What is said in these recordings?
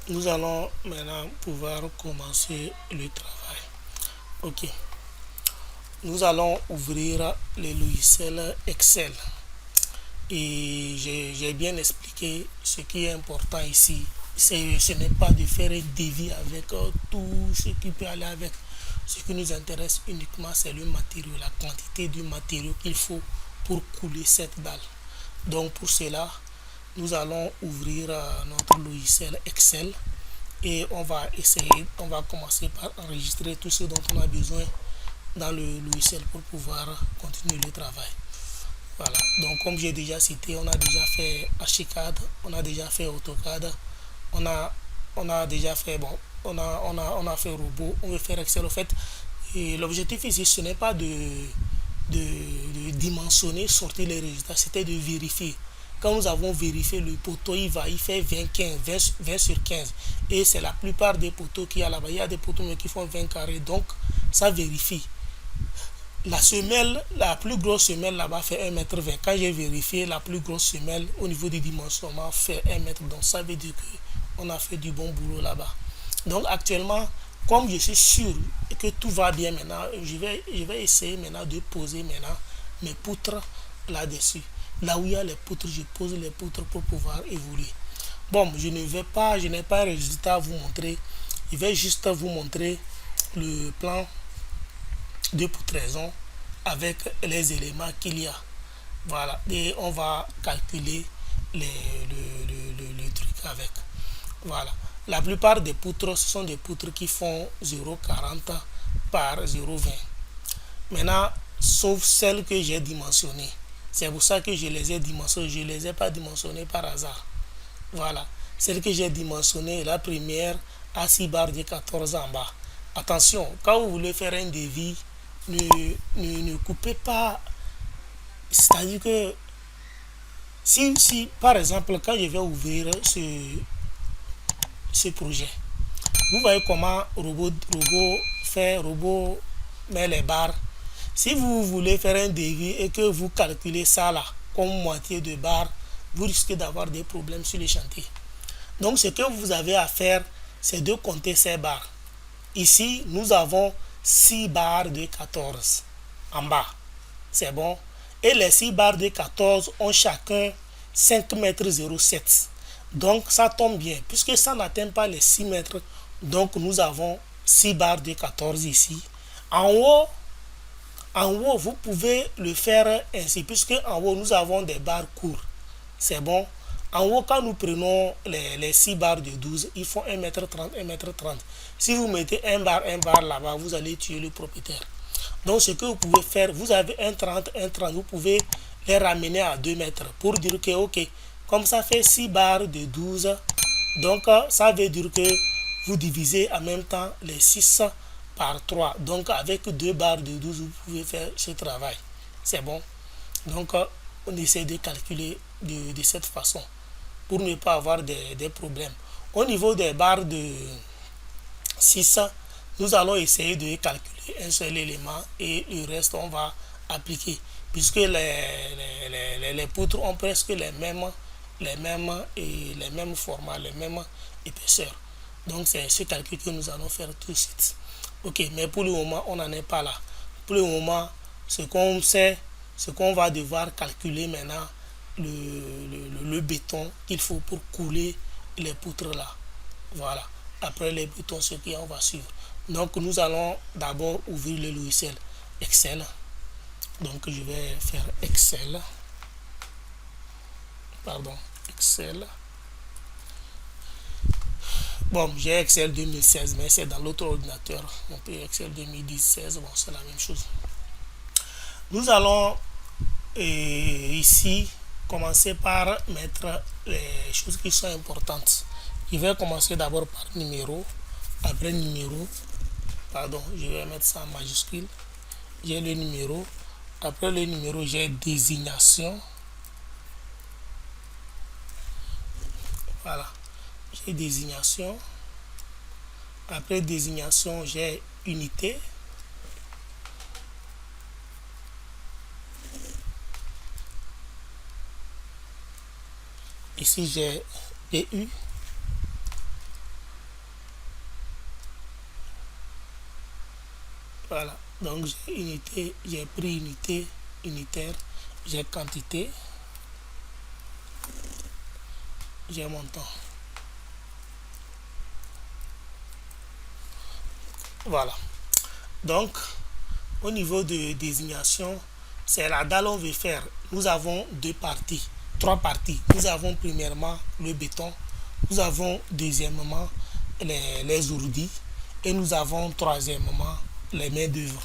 Nous allons maintenant pouvoir commencer le travail. Ok. Nous allons ouvrir le logiciel Excel. Et j'ai bien expliqué ce qui est important ici. Ce n'est pas de faire un devis avec tout ce qui peut aller avec. Ce qui nous intéresse uniquement, c'est le matériau, la quantité du matériau qu'il faut pour couler cette dalle. Donc pour cela, nous allons ouvrir notre logiciel Excel et on va commencer par enregistrer tout ce dont on a besoin dans le logiciel pour pouvoir continuer le travail. Voilà, donc comme j'ai déjà cité, on a déjà fait Archicad, on a déjà fait AutoCAD, on a, on a déjà fait, bon, on a fait robot, on veut faire Excel. En fait, et l'objectif ici, ce n'est pas de dimensionner, sortir les résultats, c'était de vérifier. Quand nous avons vérifié le poteau, il fait 20, 15, 20 sur 15. Et c'est la plupart des poteaux qu'il y a là-bas. Il y a des poteaux mais qui font 20 carrés. Donc, ça vérifie. La semelle, la plus grosse semelle là-bas fait 1,20 m. Quand j'ai vérifié, la plus grosse semelle au niveau du dimensionnement fait 1 m. Donc ça veut dire qu'on a fait du bon boulot là-bas. Donc actuellement, comme je suis sûr que tout va bien maintenant, je vais essayer maintenant de poser maintenant mes poutres là-dessus. Là où il y a les poutres, je pose les poutres pour pouvoir évoluer. Bon, je n'ai pas un résultat à vous montrer. Je vais juste vous montrer le plan de poutraison avec les éléments qu'il y a. Voilà, et on va calculer le truc avec. Voilà, la plupart des poutres, ce sont des poutres qui font 0,40 par 0,20. Maintenant, sauf celles que j'ai dimensionnées. C'est pour ça que je les ai dimensionnées. Je ne les ai pas dimensionnées par hasard. Voilà, celle que j'ai dimensionnée, la première à 6 barres de 14 en bas. Attention, quand vous voulez faire un devis, ne coupez pas. C'est-à-dire que si par exemple, quand je vais ouvrir ce projet, vous voyez comment robot met les barres. Si vous voulez faire un devis et que vous calculez ça là comme moitié de barre, vous risquez d'avoir des problèmes sur les chantiers. Donc ce que vous avez à faire, c'est de compter ces barres. Ici, nous avons 6 barres de 14 en bas. C'est bon. Et les 6 barres de 14 ont chacun 5,07 m. Donc ça tombe bien. Puisque ça n'atteint pas les 6 mètres, donc nous avons 6 barres de 14 ici. En haut, vous pouvez le faire ainsi. Puisque en haut, nous avons des barres courtes. C'est bon. En haut, quand nous prenons les 6 barres de 12, ils font 1,30 m, 1,30 m. Si vous mettez un bar là-bas, vous allez tuer le propriétaire. Donc, ce que vous pouvez faire, vous avez 1,30 m, 1,30 m, vous pouvez les ramener à 2 mètres pour dire que, ok, comme ça fait 6 barres de 12, donc ça veut dire que vous divisez en même temps les 6 par 3. Donc, avec 2 barres de 12, vous pouvez faire ce travail. C'est bon. Donc, on essaie de calculer de cette façon pour ne pas avoir des problèmes. Au niveau des barres de 6, nous allons essayer de calculer un seul élément et le reste on va appliquer puisque les poutres ont presque les mêmes formats, les mêmes épaisseurs. Donc c'est ce calcul que nous allons faire tout de suite. Ok, mais pour le moment on n'en est pas là. Pour le moment, ce qu'on sait, ce qu'on va devoir calculer maintenant, le béton qu'il faut pour couler les poutres là. Voilà. Après les boutons, ce qui on va suivre. Donc nous allons d'abord ouvrir le logiciel Excel. Donc je vais faire Excel. Pardon, Excel. Bon, j'ai Excel 2016, mais c'est dans l'autre ordinateur. On peut Excel 2016, bon, c'est la même chose. Nous allons ici commencer par mettre les choses qui sont importantes. Je vais commencer d'abord par numéro. Après numéro, pardon, je vais mettre ça en majuscule. J'ai le numéro. Après le numéro, j'ai désignation. Voilà, j'ai désignation. Après désignation, j'ai unité. Ici, j'ai PU. Voilà. Donc j'ai unité, j'ai pris unité, unitaire, j'ai quantité, j'ai montant. Voilà. Donc, au niveau de désignation, c'est la dalle on veut faire. Nous avons deux parties, trois parties. Nous avons premièrement le béton, nous avons deuxièmement les ourdis et nous avons troisièmement les mains d'œuvre.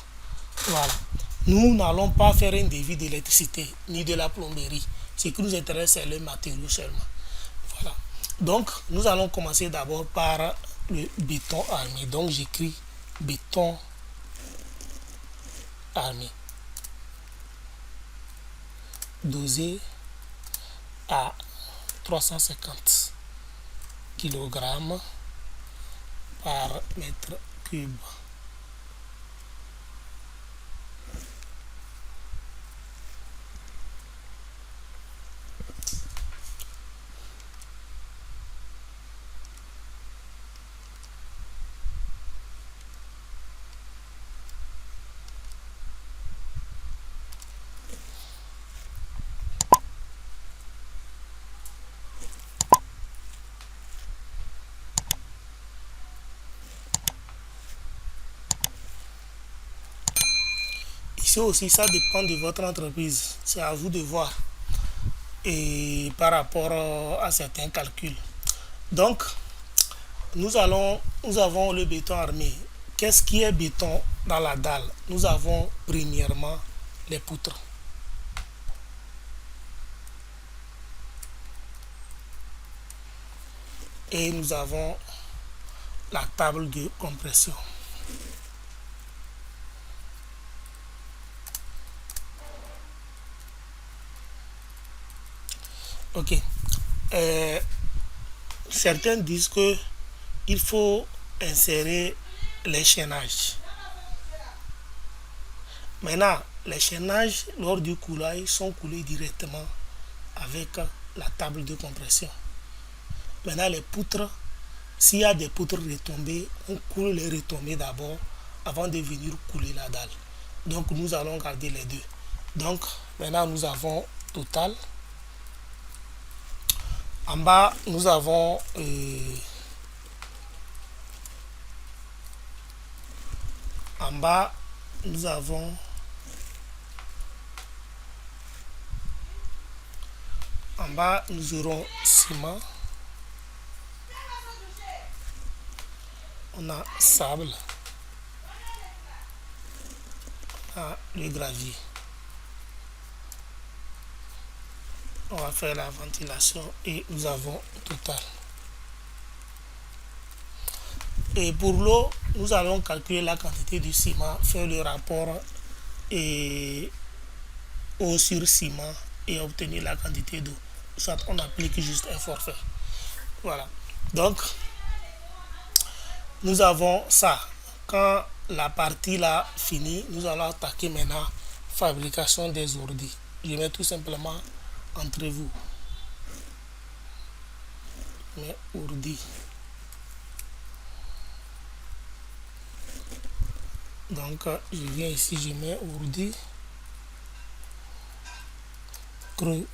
Voilà. Nous n'allons pas faire un devis d'électricité ni de la plomberie. Ce qui nous intéresse, c'est le matériau seulement. Voilà. Donc, nous allons commencer d'abord par le béton armé. Donc, j'écris béton armé. Dosé à 350 kg par mètre cube. Ici aussi, ça dépend de votre entreprise. C'est à vous de voir. Et par rapport à certains calculs. Donc, nous avons le béton armé. Qu'est-ce qui est béton dans la dalle? Nous avons premièrement les poutres. Et nous avons la table de compression. Ok. Certains disent que il faut insérer les chaînages. Maintenant, les chaînages, lors du coulage, sont coulés directement avec la table de compression. Maintenant, les poutres, s'il y a des poutres retombées, on coule les retombées d'abord avant de venir couler la dalle. Donc, nous allons garder les deux. Donc, maintenant, nous avons total. En bas, nous avons en bas, nous avons en bas, nous aurons ciment. On a sable. On a le gravier. On va faire la ventilation et nous avons total. Et pour l'eau, nous allons calculer la quantité du ciment, faire le rapport eau sur ciment et obtenir la quantité d'eau. Soit on applique juste un forfait. Voilà. Donc, nous avons ça. Quand la partie là finie, nous allons attaquer maintenant fabrication des ourdis. Je mets tout simplement entre vous. Mais ourdi. Donc, je viens ici, je mets ourdi. Creux.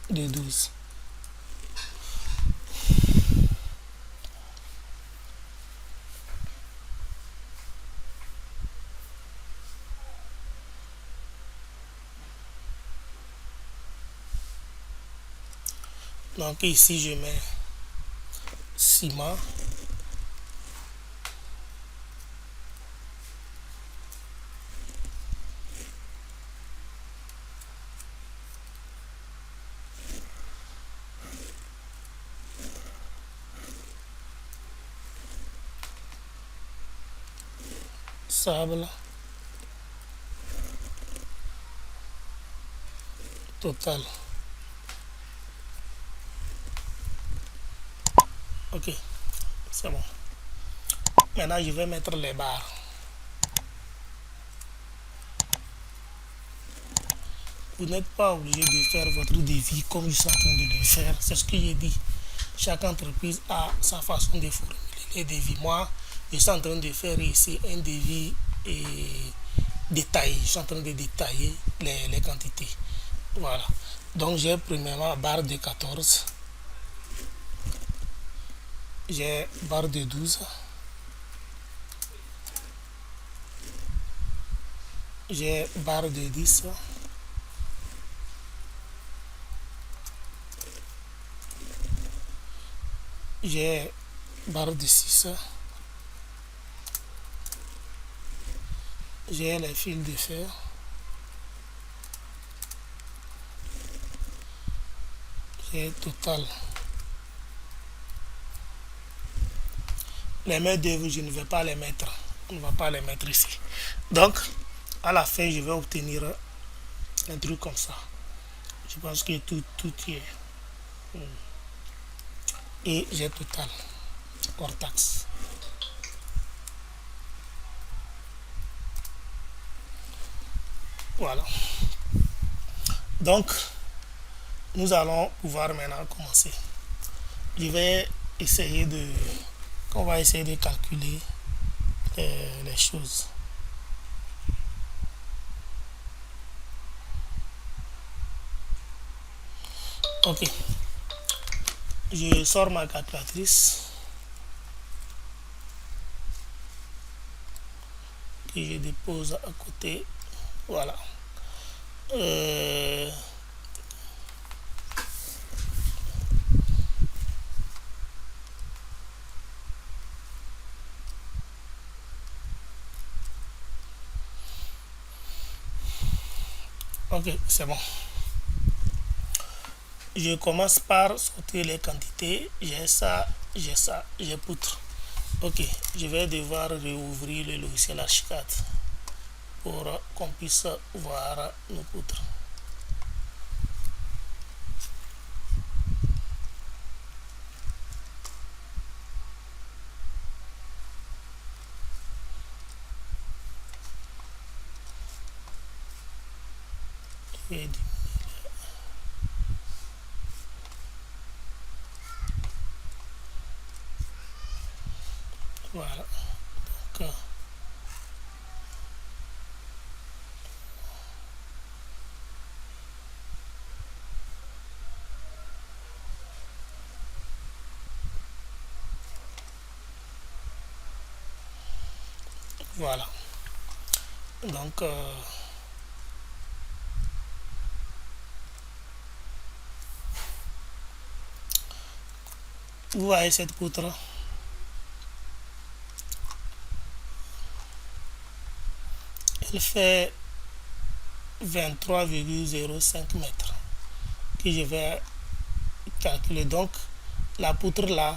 De 12. Donc ici je mets ciment. Sable. Total. Ok, c'est bon. Maintenant, je vais mettre les barres. Vous n'êtes pas obligé de faire votre devis comme je suis en train de le faire. C'est ce que j'ai dit. chaque entreprise a sa façon de formuler les devis. Moi, je suis en train de faire ici un devis détaillé. Je suis en train de détailler les quantités. Voilà. Donc, j'ai premièrement barre de 14. J'ai barre de 12. J'ai barre de 10. J'ai barre de 6. J'ai les fils de fer. J'ai total. Les mains d'œuvre, je ne vais pas les mettre. On ne va pas les mettre ici. Donc, à la fin, je vais obtenir un truc comme ça. Je pense que tout y est. Et j'ai total hors taxe. Voilà. Donc, nous allons pouvoir maintenant commencer. Je vais essayer on va essayer de calculer les choses. Ok. Je sors ma calculatrice que je dépose à côté. Voilà. Ok, c'est bon. Je commence par sortir les quantités. J'ai ça, j'ai poutre. Ok, je vais devoir réouvrir le logiciel Archicad pour qu'on puisse voir nos poutres. Voilà. Donc, voilà. Donc, vous voyez cette poutre. Elle fait 23,05 mètres que je vais calculer. Donc, la poutre là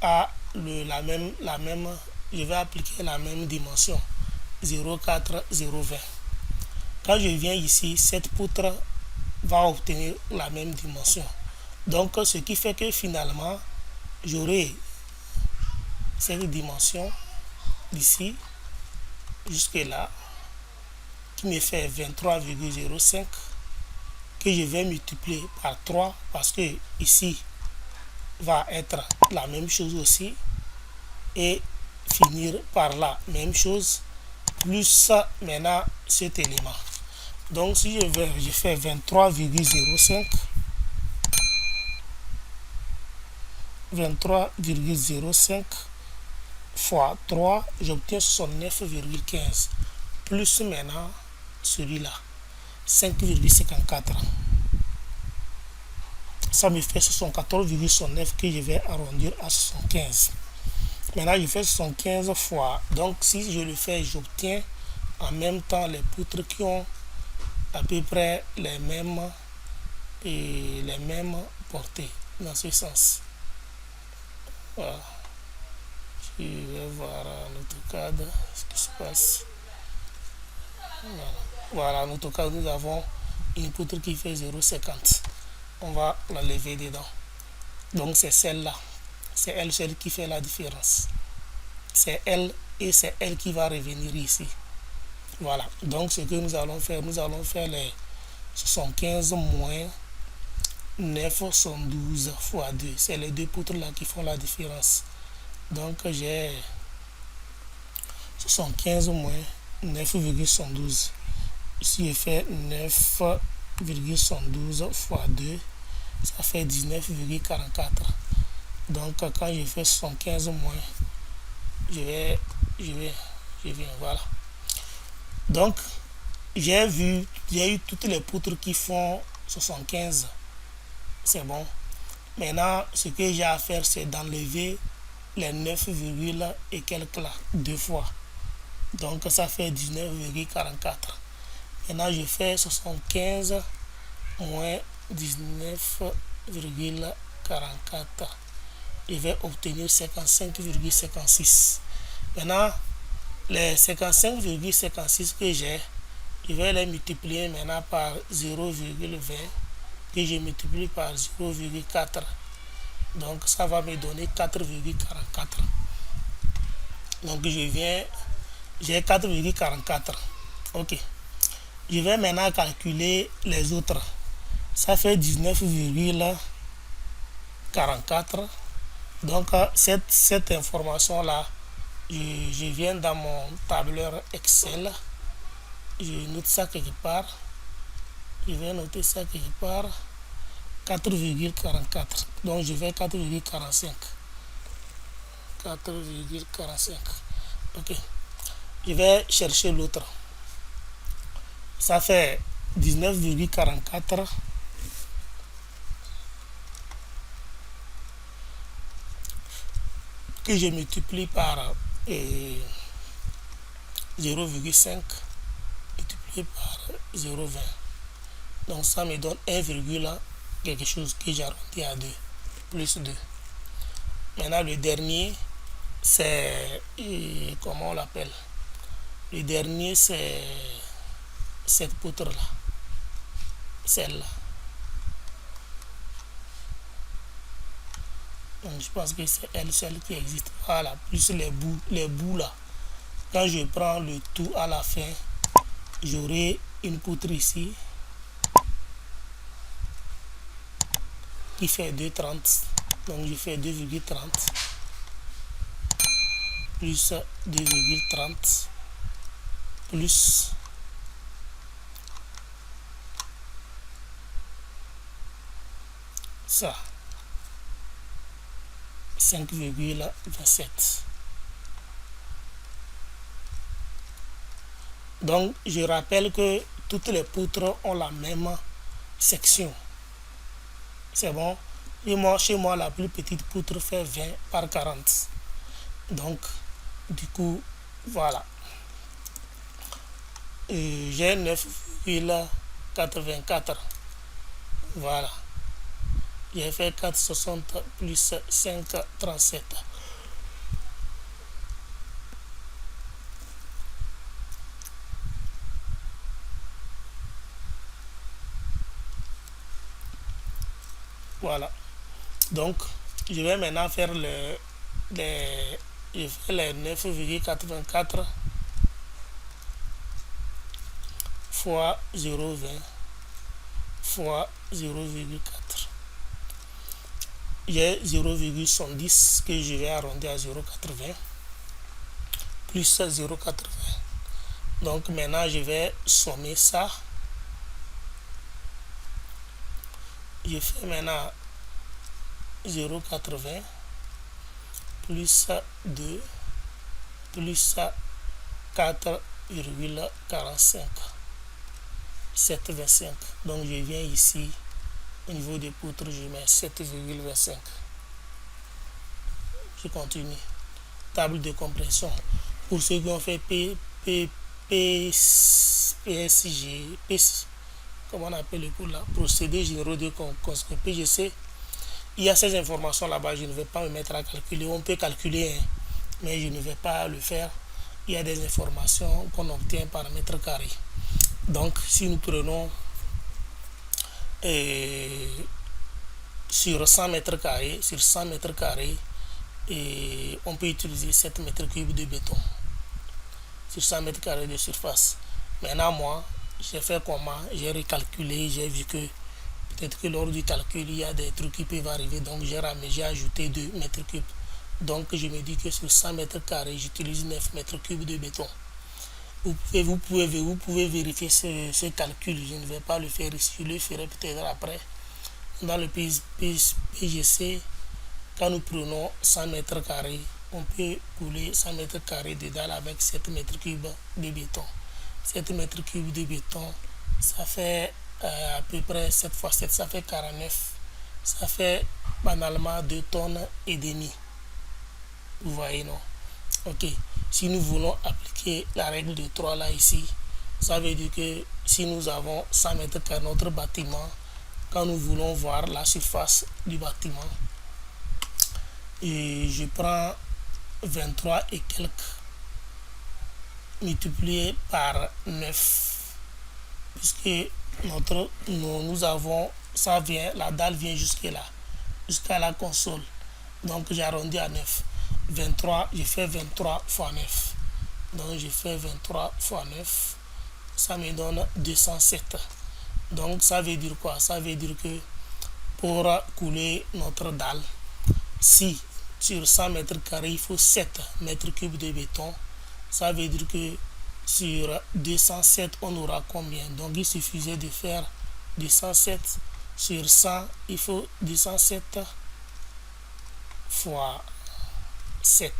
a la même, je vais appliquer la même dimension, 0,4, 0,20. Quand je viens ici, cette poutre va obtenir la même dimension. Donc, ce qui fait que finalement, j'aurai cette dimension d'ici jusque là qui me fait 23,05 que je vais multiplier par 3 parce que ici va être la même chose aussi et finir par la même chose plus maintenant cet élément. Donc si je fais 23,05 fois 3, j'obtiens 69,15 plus maintenant celui-là 5,54. Ça me fait 74,69 que je vais arrondir à 75. Maintenant je fais 75 fois, donc si je le fais, j'obtiens en même temps les poutres qui ont à peu près les mêmes portées dans ce sens. Voilà. Je vais voir notre cadre ce qui se passe. Voilà, notre cadre, nous avons une poutre qui fait 0,50. On va la lever dedans. Donc c'est celle-là. C'est elle seule qui fait la différence. C'est elle et c'est elle qui va revenir ici. Voilà. Donc ce que nous allons faire les 75 moins 912 fois 2. C'est les deux poutres là qui font la différence. Donc j'ai 75 moins 9,112. Ici je fais 9,112 fois 2, ça fait 19,44. Donc quand je fais 75 moins, je viens, voilà. Donc j'ai eu toutes les poutres qui font 75. C'est bon. Maintenant, ce que j'ai à faire, c'est d'enlever les 9, et quelques là, deux fois. Donc ça fait 19,44. Maintenant, je fais 75 moins 19,44. Je vais obtenir 55,56. Maintenant, les 55,56 que j'ai, je vais les multiplier maintenant par 0,20 que je multiplie par 0,4. Donc ça va me donner 4,44. Donc j'ai 4,44. Ok. Je vais maintenant calculer les autres. Ça fait 19,44. Donc cette information là, je viens dans mon tableur Excel. Je note ça quelque part. Je vais noter ça quelque part. 4,44. Donc je vais 4,45. 4,45. Ok. Je vais chercher l'autre. Ça fait 19,44 que je multiplie par 0,5 multiplié par 0,20. Donc ça me donne 1, quelque chose que j'arrondis à 2, plus 2. Maintenant le dernier, c'est, comment on l'appelle? Le dernier, c'est cette poutre là, celle-là. Donc je pense que c'est elle seule qui existe. Voilà, plus les bouts là. Quand je prends le tout à la fin, j'aurai une poutre ici qui fait 2,30. Donc je fais 2,30 plus 2,30 plus ça, 5,27. Donc je rappelle que toutes les poutres ont la même section. C'est bon. Et moi, chez moi, la plus petite poutre fait 20 par 40. Donc du coup, voilà. J'ai 9,84. Voilà. J'ai fait 4,60 plus 5,37. Voilà. Donc, je vais maintenant faire je fais les 9,84 fois 0,20 fois 0,4. J'ai 0,70 que je vais arrondir à 0,80 plus 0,80. Donc maintenant je vais sommer ça. Je fais maintenant 0,80 plus 2 plus 4,45. 7,25. Donc je viens ici au niveau des poutres, je mets 7,25. Je continue. Table de compression. Pour ceux qui ont fait PSG, comment on appelle le cours là, procédés généraux de construction, PGC, il y a ces informations là-bas. Je ne vais pas me mettre à calculer. On peut calculer, hein, mais je ne vais pas le faire. Il y a des informations qu'on obtient par mètre carré. Donc si nous prenons sur 100 mètres carrés, et on peut utiliser 7 mètres cubes de béton sur 100 mètres carrés de surface. Maintenant moi j'ai fait comment? J'ai recalculé, j'ai vu que peut-être que lors du calcul, il y a des trucs qui peuvent arriver. Donc, j'ai ajouté 2 mètres cubes. Donc, je me dis que sur 100 mètres carrés, j'utilise 9 mètres cubes de béton. Vous pouvez vérifier ce calcul. Je ne vais pas le faire ici. Je le ferai peut-être après. Dans le PGC, quand nous prenons 100 mètres carrés, on peut couler 100 mètres carrés de dalle avec 7 mètres cubes de béton. 7 mètres cubes de béton, ça fait à peu près 7 fois 7, ça fait 49. Ça fait banalement 2 tonnes et demie. Vous voyez, non? Ok. Si nous voulons appliquer la règle de 3 là ici, ça veut dire que si nous avons 100 mètres carrés notre bâtiment, quand nous voulons voir la surface du bâtiment, et je prends 23 et quelques multiplié par 9, puisque nous avons, ça vient, la dalle vient jusque là, jusqu'à la console. Donc j'arrondis à 9. 23, je fais 23 fois 9. Donc je fais 23 fois 9. Ça me donne 207. Donc ça veut dire quoi? Ça veut dire que pour couler notre dalle, si sur 100 mètres carrés, il faut 7 mètres cubes de béton, ça veut dire que sur 207, on aura combien? Donc il suffisait de faire 207 sur 100, il faut 207 fois 7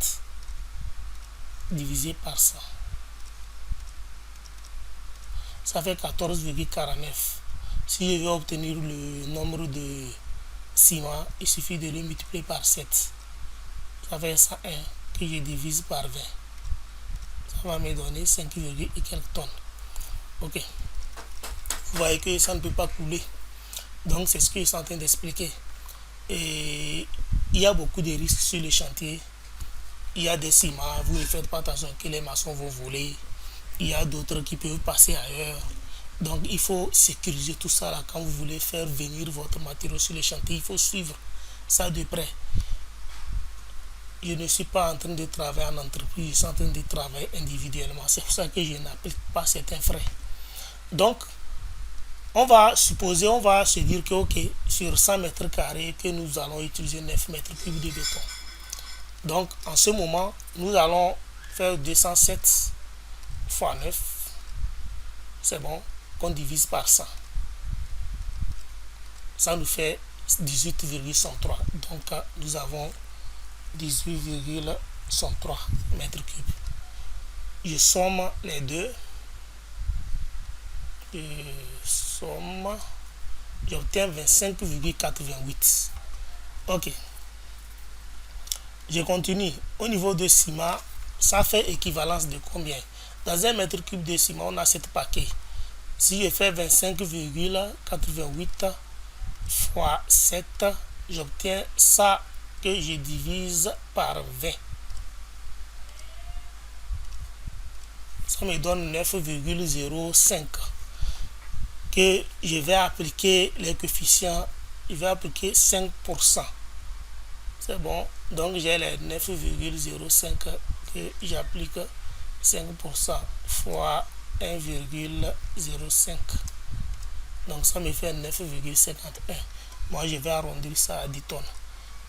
divisé par 100. Ça fait 14,49. Si je veux obtenir le nombre de ciment, il suffit de le multiplier par 7. Ça fait 101 que je divise par 20. Ça va me donner 5, et quelques tonnes. Ok. Vous voyez que ça ne peut pas couler. Donc c'est ce que je suis en train d'expliquer. Et il y a beaucoup de risques sur les chantiers. Il y a des ciments, vous ne faites pas attention que les maçons vont voler. Il y a d'autres qui peuvent passer ailleurs. Donc il faut sécuriser tout ça là. Quand vous voulez faire venir votre matériau sur les chantiers, il faut suivre ça de près. Je ne suis pas en train de travailler en entreprise, je suis en train de travailler individuellement. C'est pour ça que je n'applique pas certains frais. Donc, on va se dire que ok, sur 100 mètres carrés, que nous allons utiliser 9 mètres cubes de béton. Donc, en ce moment, nous allons faire 207 fois 9. C'est bon, qu'on divise par 100. Ça nous fait 18,103. Donc, nous avons 18,103 mètres cubes. Je somme les deux. J'obtiens 25,88. Ok. Je continue. Au niveau de ciment, ça fait équivalence de combien? Dans un mètre cube de ciment, on a 7 paquets. Si je fais 25,88 fois 7, j'obtiens ça que je divise par 20. Ça me donne 9,05 que je vais appliquer les coefficients. Je vais appliquer 5%. C'est bon. Donc j'ai les 9,05 que j'applique 5% fois 1,05. Donc ça me fait 9,51. Moi je vais arrondir ça à 10 tonnes.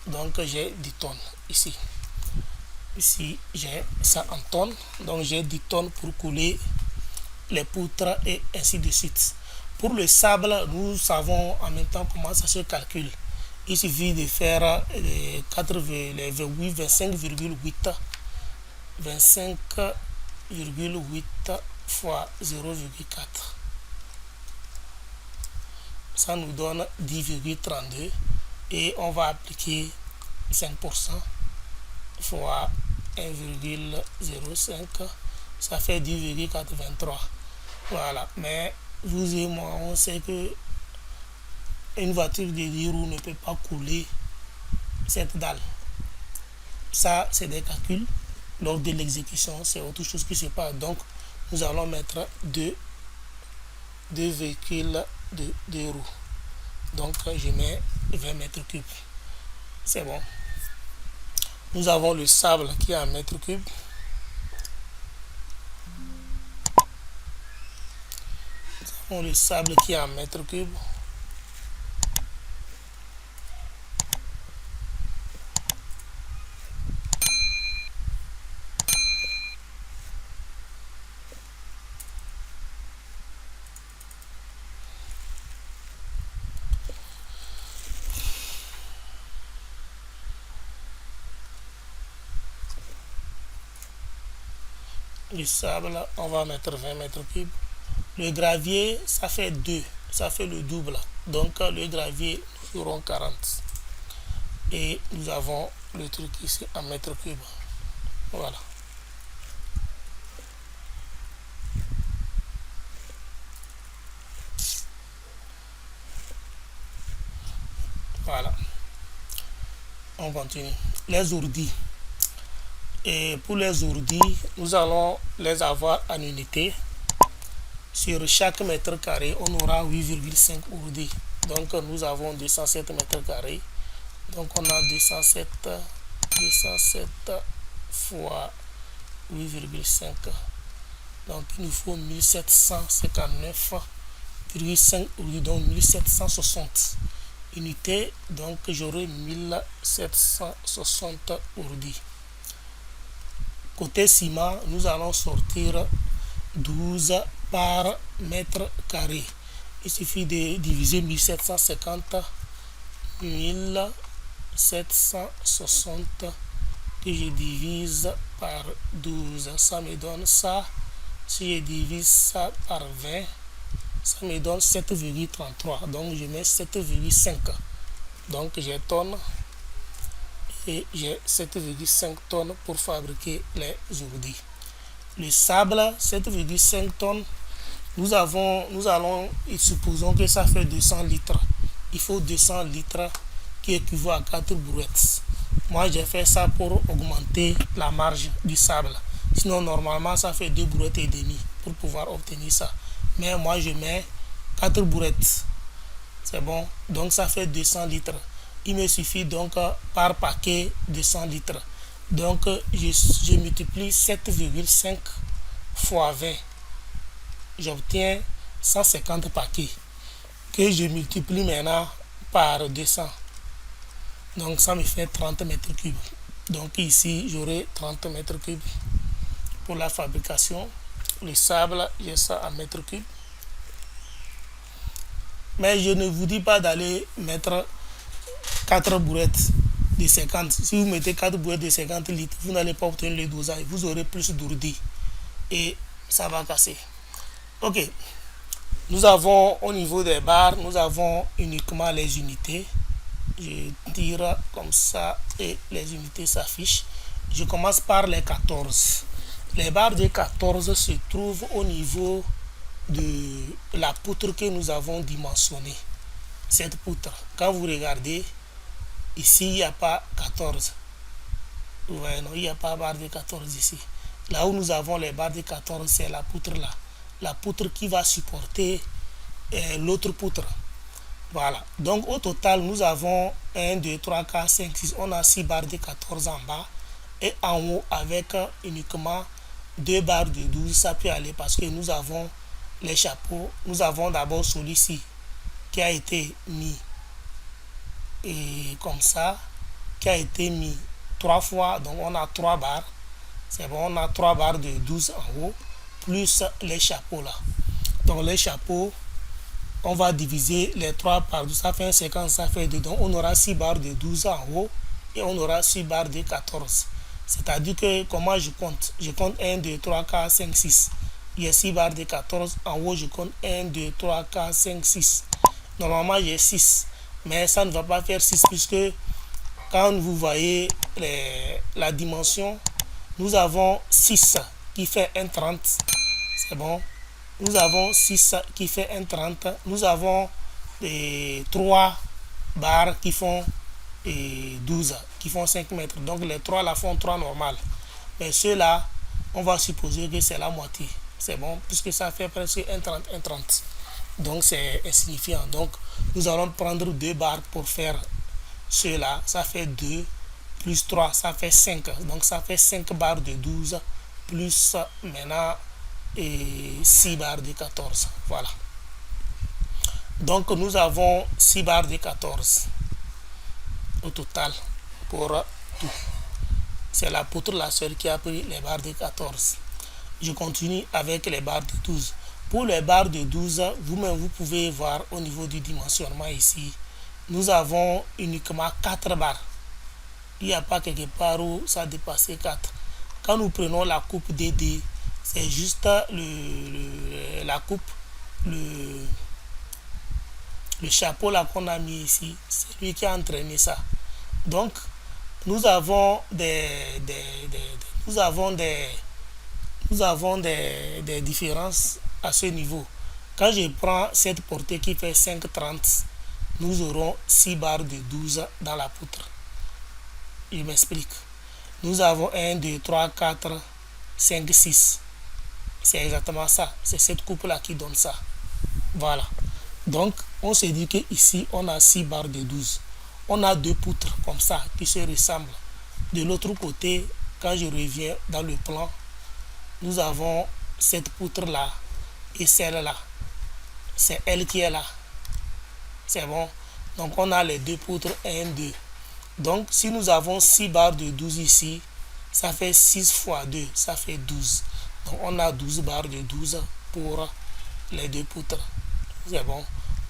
Donc j'ai 10 tonnes ici. Ici j'ai ça en tonnes. Donc j'ai 10 tonnes pour couler les poutres et ainsi de suite. Pour le sable, nous savons en même temps comment ça se calcule. Il suffit de faire les 25,8 fois 0,4. Ça nous donne 10,32 et on va appliquer 5% fois 1,05. Ça fait 10,83. Voilà. Mais vous et moi, on sait que une voiture de 10 roues ne peut pas couler cette dalle. Ça, c'est des calculs. Lors de l'exécution, c'est autre chose qui se passe. Donc, nous allons mettre deux véhicules de 2 roues. Donc, je mets 20 mètres cubes. C'est bon. Nous avons le sable qui est en mètres cubes. Le sable qui est en mètres cubes. Le sable, on va mettre 20 mètres cubes. Le gravier, ça fait 2. Ça fait le double. Donc, le gravier, nous aurons 40. Et nous avons le truc ici en mètres cubes. Voilà. Voilà. On continue. Les ourdis. Et pour les ourdis, nous allons les avoir en unité. Sur chaque mètre carré, on aura 8,5 ourdis. Donc nous avons 207 mètres carrés. Donc on a 207 fois 8,5. Donc il nous faut 1759,5 ourdis, donc 1760 unités. Donc j'aurai 1760 ourdis. Côté ciment, nous allons sortir 12 par mètre carré. Il suffit de diviser 1750, 1760 que je divise par 12. Ça me donne ça. Si je divise ça par 20, ça me donne 7,33. Donc je mets 7,5. Donc j'ai tonnes. Et j'ai 7,5 tonnes pour fabriquer les ourdis. Le sable, 7,5 tonnes. Nous allons, supposons que ça fait 200 litres. Il faut 200 litres qui équivaut à 4 brouettes. Moi, j'ai fait ça pour augmenter la marge du sable. Sinon, normalement, ça fait 2 brouettes et demie pour pouvoir obtenir ça. Mais moi, je mets 4 brouettes. C'est bon. Donc, ça fait 200 litres. Il me suffit donc par paquet de 100 litres. Donc je multiplie 7,5 fois 20. J'obtiens 150 paquets que je multiplie maintenant par 200. Donc ça me fait 30 mètres cubes. Donc ici j'aurai 30 mètres cubes pour la fabrication. Le sable, j'ai ça en mètres cubes. Mais je ne vous dis pas d'aller mettre 4 brouettes de 50. Si vous mettez 4 brouettes de 50 litres, vous n'allez pas obtenir le dosage. Vous aurez plus d'ourdis et ça va casser. Ok. Nous avons au niveau des barres, nous avons uniquement les unités. Je tire comme ça et les unités s'affichent. Je commence par les 14. Les barres de 14 se trouvent au niveau de la poutre que nous avons dimensionnée. Cette poutre, quand vous regardez, ici, il n'y a pas 14. Vous voyez, non, il n'y a pas barre de 14 ici. Là où nous avons les barres de 14, c'est la poutre là. La poutre qui va supporter l'autre poutre. Voilà. Donc, au total, nous avons 1, 2, 3, 4, 5, 6. On a 6 barres de 14 en bas. Et en haut, avec uniquement 2 barres de 12, ça peut aller parce que nous avons les chapeaux. Nous avons d'abord celui-ci qui a été mis et comme ça, qui a été mis 3 fois. Donc on a 3 barres. C'est bon, on a 3 barres de 12 en haut, plus les chapeaux là. Donc les chapeaux, on va diviser les 3 par 12. Ça fait 50, ça fait 2. Donc on aura 6 barres de 12 en haut et on aura 6 barres de 14. C'est-à-dire que comment je compte? Je compte 1, 2, 3, 4, 5, 6. Il y a 6 barres de 14. En haut, je compte 1, 2, 3, 4, 5, 6. Normalement, j'ai 6. Mais ça ne va pas faire 6 puisque quand vous voyez la dimension, nous avons 6 qui fait 1,30. C'est bon. Nous avons 6 qui fait 1,30. Nous avons 3 barres qui font 12, qui font 5 mètres. Donc les 3 là font 3 normales. Mais ceux-là, on va supposer que c'est la moitié. C'est bon, puisque ça fait presque 1,30, 1,30. Donc c'est insignifiant. Donc nous allons prendre 2 barres pour faire cela. Ça fait 2 plus 3, ça fait 5. Donc ça fait 5 barres de 12 plus maintenant 6 barres de 14. Voilà. Donc nous avons 6 barres de 14 au total pour tout. C'est la poutre la seule qui a pris les barres de 14. Je continue avec les barres de 12. Pour les barres de 12, vous-même vous pouvez voir au niveau du dimensionnement ici, nous avons uniquement 4 barres. Il n'y a pas quelque part où ça dépasse 4. Quand nous prenons la coupe DD, C'est juste la coupe, le, le chapeau là qu'on a mis ici. C'est lui qui a entraîné ça. Donc, nous avons nous avons des différences à ce niveau. Quand je prends cette portée qui fait 5,30, nous aurons 6 barres de 12 dans la poutre. Je m'explique. Nous avons 1, 2, 3, 4, 5, 6. C'est exactement ça. C'est cette coupe-là qui donne ça. Voilà. Donc, on se dit qu'ici, on a 6 barres de 12. On a deux poutres comme ça qui se ressemblent. De l'autre côté, quand je reviens dans le plan, nous avons cette poutre-là et celle-là. C'est elle qui est là. C'est bon. Donc, on a les deux poutres 1, 2. Donc, si nous avons 6 barres de 12 ici, ça fait 6 fois 2, ça fait 12. Donc, on a 12 barres de 12 pour les deux poutres. C'est bon.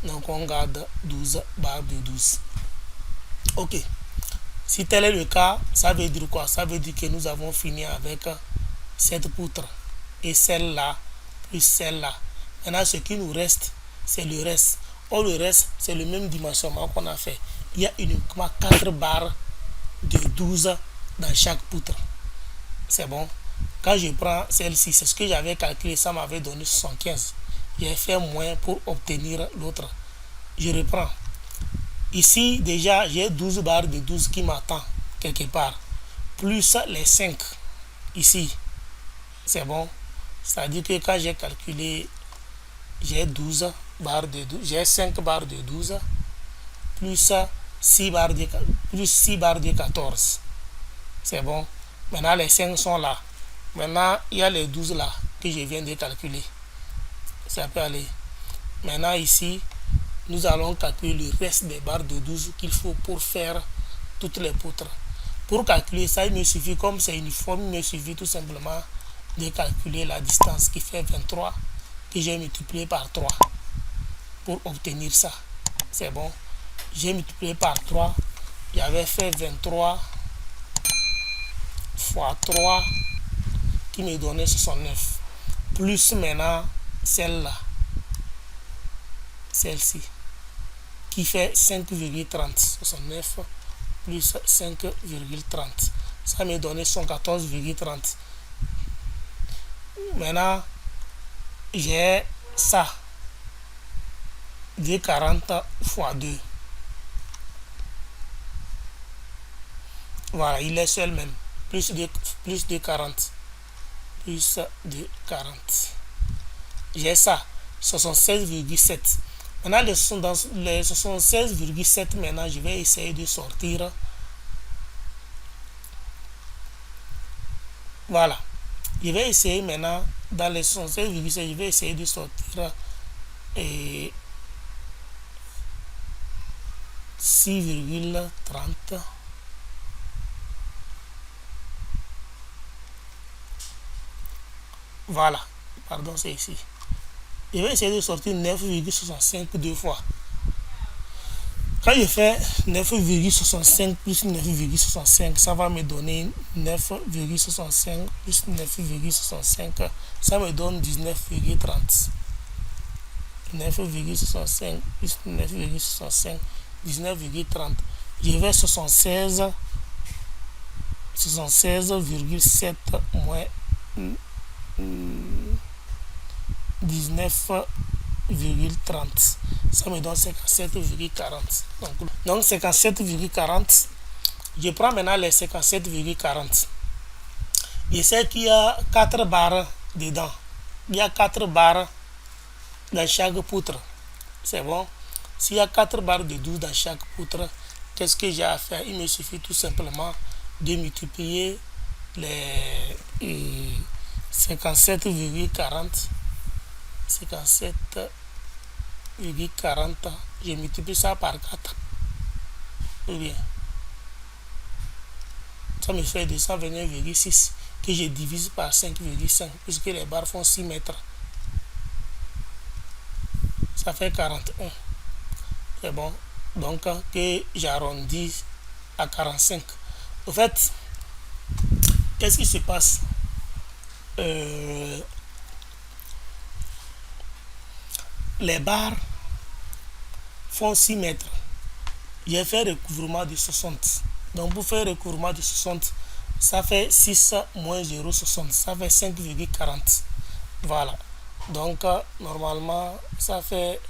Donc, on garde 12 barres de 12. Ok. Si tel est le cas, ça veut dire quoi? Ça veut dire que nous avons fini avec cette poutre et celle-là plus celle-là. Maintenant, ce qui nous reste, c'est le reste. Or, le reste, c'est le même dimensionnement qu'on a fait. Il y a uniquement 4 barres de 12 dans chaque poutre. C'est bon. Quand je prends celle-ci, c'est ce que j'avais calculé, ça m'avait donné 75. J'ai fait moins pour obtenir l'autre. Je reprends. Ici, déjà, j'ai 12 barres de 12 qui m'attendent quelque part. Plus les 5 ici. C'est bon. C'est-à-dire que quand j'ai calculé, j'ai 12 barres de 12, j'ai 5 barres de 12 plus 6 barres de 14. C'est bon. Maintenant, les 5 sont là. Maintenant, il y a les 12 là que je viens de calculer. Ça peut aller. Maintenant, ici, nous allons calculer le reste des barres de 12 qu'il faut pour faire toutes les poutres. Pour calculer ça, il me suffit, comme c'est uniforme, il me suffit tout simplement de calculer la distance qui fait 23 que j'ai multiplié par 3 pour obtenir ça. C'est bon. J'ai multiplié par 3. J'avais fait 23 fois 3 qui me donnait 69. Plus maintenant celle-là. Celle-ci. Qui fait 5,30. 69 plus 5,30. Ça me donnait 114,30. Maintenant, j'ai ça. 2,40 fois 2. Voilà, il est seul même. Plus de 40. Plus de 40. J'ai ça. 76,7. Maintenant, les 76,7, maintenant, je vais essayer de sortir. Voilà. Je vais essayer maintenant, dans les 76,7, je vais essayer de sortir 6,30. Voilà. Pardon, c'est ici. Je vais essayer de sortir 9,65 deux fois. Quand je fais 9,65 plus 9,65, ça va me donner 9,65 plus 9,65. Ça me donne 19,30. 9,65 plus 9,65, 19,30. Je vais 76,7 moins 19,30. Ça me donne 57,40. Donc 57,40. Je prends maintenant les 57,40. Je sais qu'il y a 4 barres dedans. Il y a 4 barres dans chaque poutre. C'est bon. S'il y a 4 barres de 12 dans chaque poutre, qu'est-ce que j'ai à faire? Il me suffit tout simplement de multiplier les 57,40. 57,40. Je multiplie ça par 4. Ou bien, ça me fait 221,6 que je divise par 5,5 puisque les barres font 6 mètres. Ça fait 41. C'est bon. Donc, que j'arrondis à 45. Au fait, qu'est-ce qui se passe? les barres font 6 mètres. J'ai fait recouvrement de 60. Donc pour faire recouvrement de 60, ça fait 6 moins 0,60. Ça fait 5,40. Voilà. Donc normalement, ça fait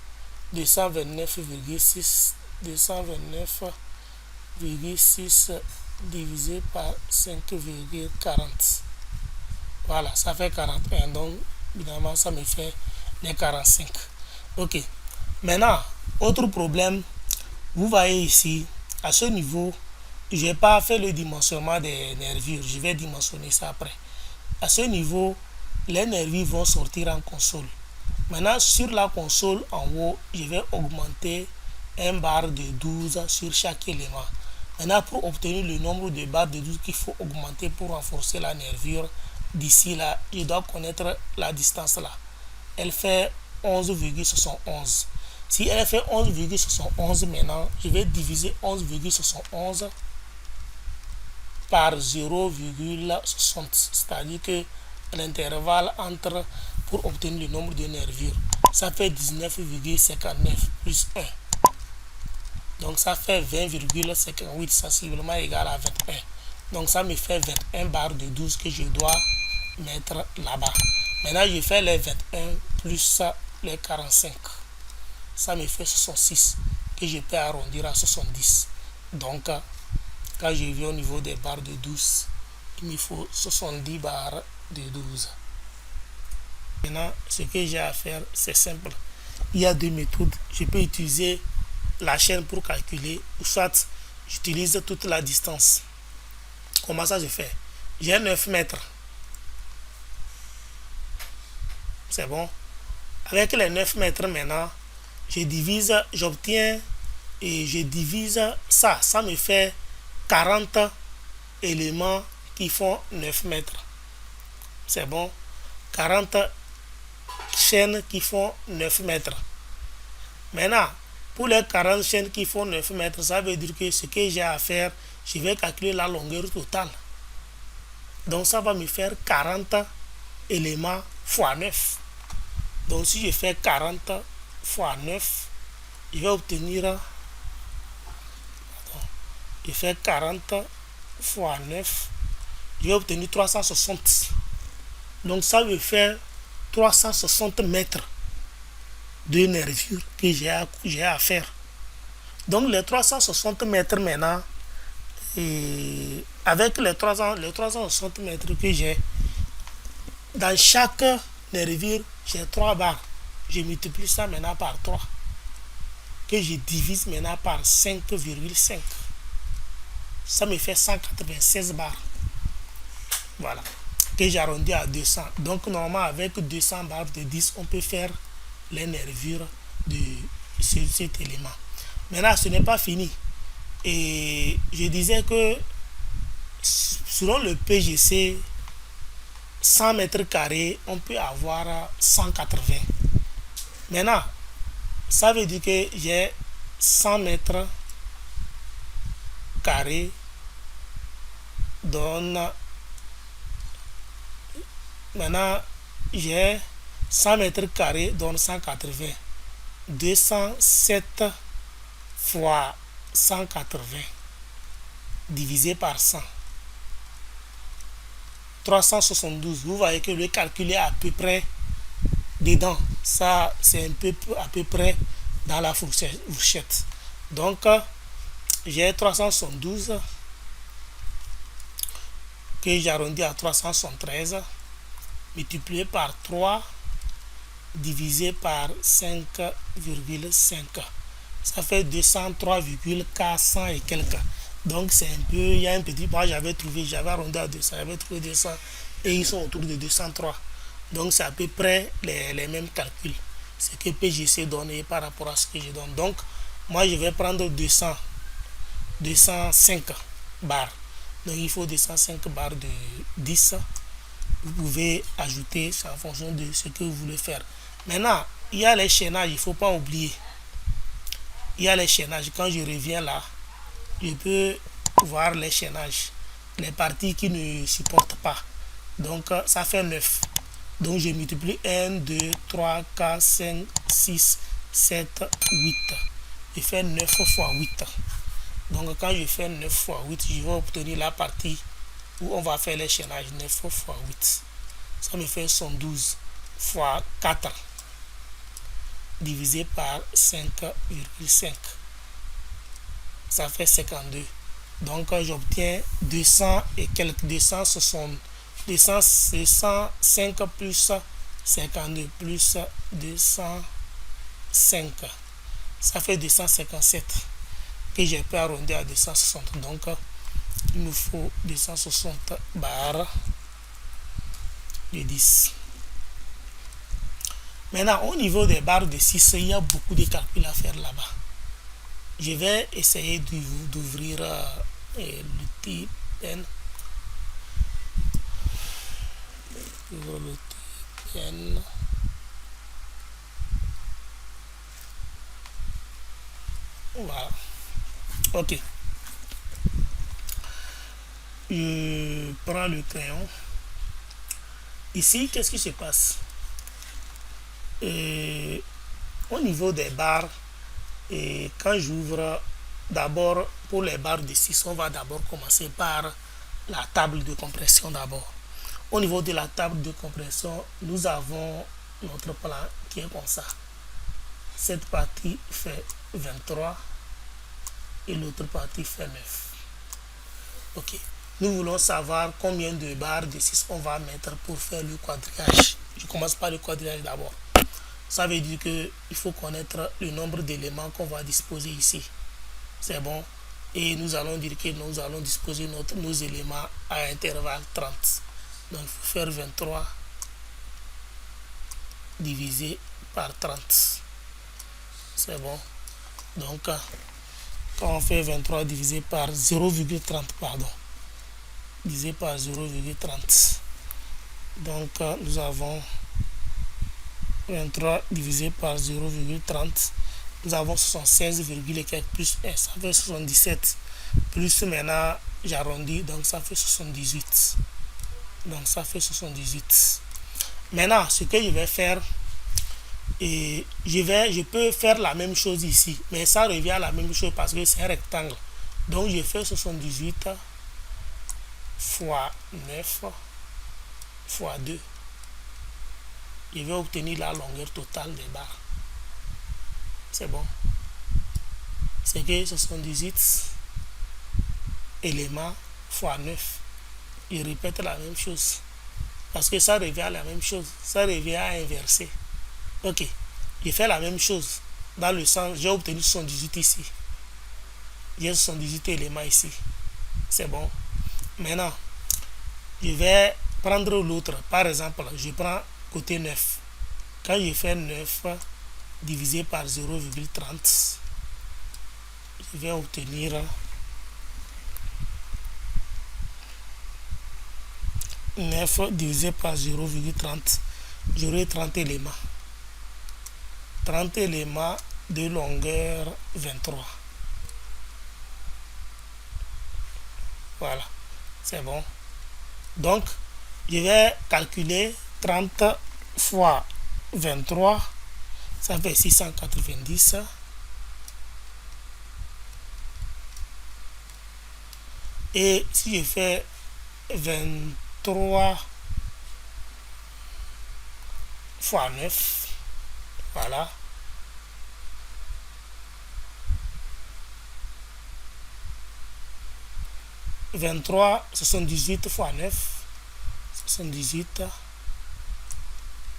229,6. 229,6 divisé par 5,40. Voilà, ça fait 41. Donc évidemment, ça me fait les 45. Ok. Maintenant, autre problème. Vous voyez ici, à ce niveau, je n'ai pas fait le dimensionnement des nervures. Je vais dimensionner ça après. À ce niveau, les nervures vont sortir en console. Maintenant, sur la console, en haut, je vais augmenter un barre de 12 sur chaque élément. Maintenant, pour obtenir le nombre de barres de 12 qu'il faut augmenter pour renforcer la nervure, d'ici là, je dois connaître la distance là. Elle fait 11,71. Si elle fait 11,71 maintenant, je vais diviser 11,71 par 0,60. C'est-à-dire que l'intervalle entre pour obtenir le nombre de nervures, ça fait 19,59 plus 1. Donc ça fait 20,58, sensiblement égal à 21. Donc ça me fait 21 barres de 12 que je dois mettre là-bas. Maintenant, je fais les 21 plus les 45. Ça me fait 66 que je peux arrondir à 70. Donc, quand je viens au niveau des barres de 12, il me faut 70 barres de 12. Maintenant, ce que j'ai à faire, c'est simple. Il y a deux méthodes. Je peux utiliser la chaîne pour calculer, ou soit j'utilise toute la distance. Comment ça je fais? J'ai 9 mètres. C'est bon. Avec les 9 mètres maintenant, j'obtiens et je divise ça. Ça me fait 40 éléments qui font 9 mètres. C'est bon. 40 chaînes qui font 9 mètres. Maintenant, pour les 40 chaînes qui font 9 mètres, ça veut dire que ce que j'ai à faire, je vais calculer la longueur totale. Donc ça va me faire 40 éléments fois 9. Donc si je fais 40 fois 9, je vais obtenir, je fais 40 fois 9, je vais obtenir 360. Donc ça veut faire 360 mètres de nervure que j'ai à faire. Donc les 360 mètres maintenant, et avec les 360 mètres que j'ai, dans chaque nervure, j'ai 3 barres. Je multiplie ça maintenant par 3, que je divise maintenant par 5,5. Ça me fait 196 barres. Voilà. Que j'arrondis à 200. Donc normalement avec 200 barres de 10, on peut faire les nervures de cet élément. Maintenant, ce n'est pas fini. Et je disais que selon le PGC, 100 mètres carrés, on peut avoir 180. Maintenant, ça veut dire que j'ai 100 mètres carrés donne, maintenant j'ai 100 mètres carrés donne 180. 207 fois 180 divisé par 100. 372. Vous voyez que le calcul est à peu près dedans. Ça, c'est un peu à peu près dans la fourchette. Donc, j'ai 372 que j'arrondis à 373 multiplié par 3 divisé par 5,5. Ça fait 203,400 et quelques. Donc c'est un peu, il y a un petit, moi j'avais arrondi à 200, j'avais trouvé 200 et ils sont autour de 203. Donc c'est à peu près les mêmes calculs. C'est que PGC donne par rapport à ce que je donne. Donc moi je vais prendre 205 barres. Donc il faut 205 barres de 10. Vous pouvez ajouter en fonction de ce que vous voulez faire. Maintenant, il y a les chaînages, il ne faut pas oublier. Il y a les chaînages. Quand je reviens là, je peux voir les chaînages. Les parties qui ne supportent pas. Donc, ça fait 9. Donc, je multiplie 1, 2, 3, 4, 5, 6, 7, 8. Je fais 9 fois 8. Donc, quand je fais 9 fois 8, je vais obtenir la partie où on va faire l'échénage. 9 fois 8. Ça me fait 112 fois 4 divisé par 5,5. Ça fait 52. Donc, j'obtiens 200 et quelques 260. 205 plus 52 plus 205. Ça fait 257 que j'ai pu arrondir à 260. Donc, il me faut 260 barres de 10. Maintenant, au niveau des barres de 6, il y a beaucoup de calculs à faire là-bas. Je vais essayer d'ouvrir l'outil pen. Voilà. Ok. Je prends le crayon. Ici, qu'est-ce qui se passe? Au niveau des barres, et quand j'ouvre, d'abord pour les barres de 6, on va d'abord commencer par la table de compression d'abord. Au niveau de la table de compression, nous avons notre plan qui est comme ça. Cette partie fait 23 et l'autre partie fait 9. Ok. Nous voulons savoir combien de barres de 6 on va mettre pour faire le quadrillage. Je commence par le quadrillage d'abord. Ça veut dire qu'il faut connaître le nombre d'éléments qu'on va disposer ici. C'est bon. Et nous allons dire que nous allons disposer nos éléments à intervalle 30. Donc, il faut faire 23 divisé par 30. C'est bon. Donc, quand on fait 23 divisé par 0,30, pardon, divisé par 0,30. Donc, nous avons 23 divisé par 0,30. Nous avons 76, et quelques plus 1. Ça fait 77. Plus maintenant, j'arrondis, donc ça fait 78. Donc, ça fait 78. Maintenant, ce que je vais faire, et je peux faire la même chose ici, mais ça revient à la même chose parce que c'est un rectangle. Donc, je fais 78 fois 9 fois 2. Je vais obtenir la longueur totale des barres. C'est bon. C'est que 78 éléments fois 9. Je répète la même chose. Parce que ça revient à la même chose. Ça revient à inverser. Ok. Je fais la même chose. Dans le sens, j'ai obtenu 78 ici. J'ai 78 éléments ici. C'est bon. Maintenant, je vais prendre l'autre. Par exemple, je prends côté 9. Quand je fais 9 divisé par 0,30, je vais obtenir 9 divisé par 0,30. J'aurai 30 éléments. 30 éléments de longueur 23. Voilà. C'est bon. Donc, je vais calculer 30 fois 23. Ça fait 690. Et si je fais 23 fois 9, voilà. « 23, 78 fois 9, 78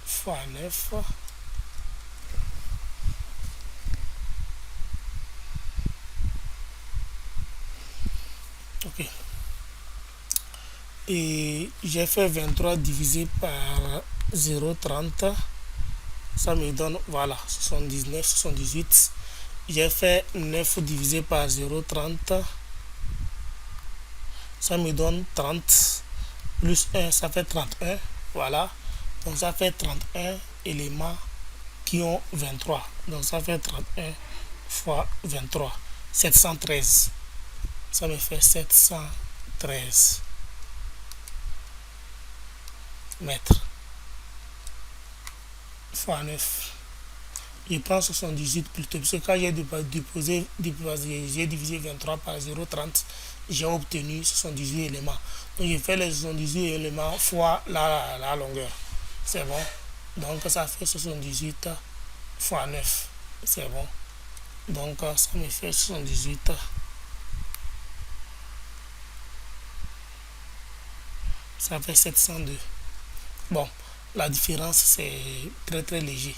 fois 9, ok. Et j'ai fait 23 divisé par 0,30, ça me donne, voilà, 79, 78. J'ai fait 9 divisé par 0,30, ça me donne 30, plus 1, ça fait 31, voilà. Donc ça fait 31 éléments qui ont 23. Donc ça fait 31 fois 23, 713. Ça me fait 713. mètres fois 9. Je prends 78 plutôt, parce que quand j'ai j'ai divisé 23 par 0,30, j'ai obtenu 78 éléments. Donc je fais les 78 éléments fois la longueur. C'est bon. Donc ça fait 78 fois 9. C'est bon. Donc ça me fait 78. Ça fait 702. Bon, la différence c'est très très léger.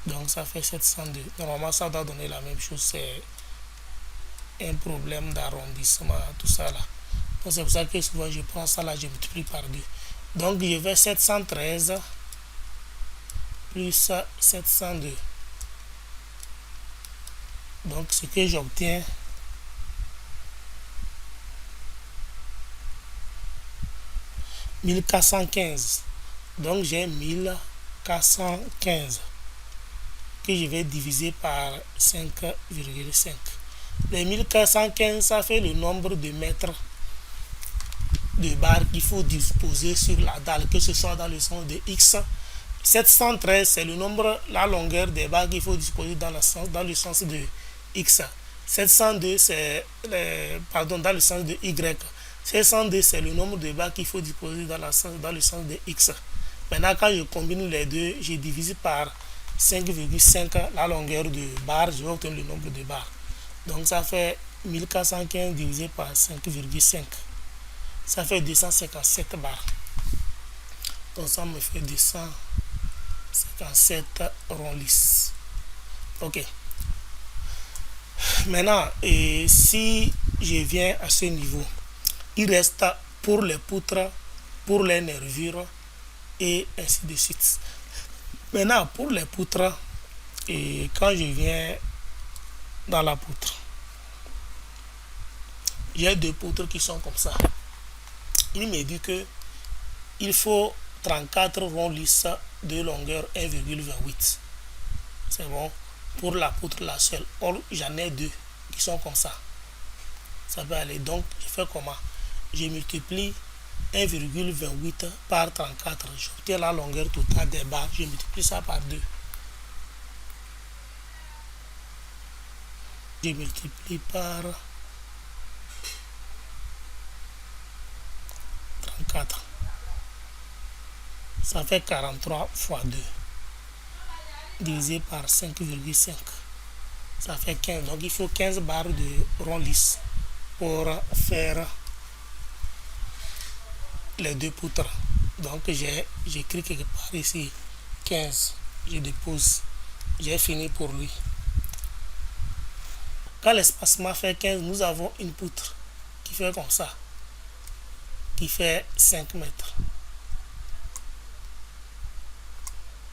Donc ça fait 702. Normalement ça doit donner la même chose. C'est un problème d'arrondissement, tout ça là. Donc c'est pour ça que souvent je prends ça là, je multiplie par 2. Donc je vais 713 plus 702. Donc ce que j'obtiens, « 1415. Donc j'ai 1415 que je vais diviser par 5,5. Les 1415, ça fait le nombre de mètres de barres qu'il faut disposer sur la dalle, que ce soit dans le sens de X. 713, c'est le nombre, la longueur des barres qu'il faut disposer dans le sens de X. 702, c'est dans le sens de Y. 702, c'est le nombre de barres qu'il faut disposer dans le sens de X. Maintenant, quand je combine les deux, je divise par 5,5 la longueur de barre, je vais obtenir le nombre de barres. Donc ça fait 1415 divisé par 5,5. Ça fait 257 barres. Donc ça me fait 257 ronds lisses. Ok. Maintenant, si je viens à ce niveau, il reste pour les poutres, pour les nervures et ainsi de suite. Maintenant, pour les poutres, quand je viens dans la poutre, j'ai deux poutres qui sont comme ça. Il me dit que il faut 34 ronds lisses de longueur 1,28. C'est bon pour la poutre la seule. Or, j'en ai deux qui sont comme ça. Ça peut aller. Donc, je fais comment? Je multiplie 1,28 par 34. J'obtiens la longueur totale des barres. Je multiplie ça par 2. Je multiplie par 34. Ça fait 43 fois 2. Divisé par 5,5. Ça fait 15. Donc il faut 15 barres de rond lisse pour faire les deux poutres. Donc j'écris quelque part ici 15. Je dépose. J'ai fini pour lui. Quand l'espacement fait 15, nous avons une poutre qui fait comme ça, qui fait 5 mètres.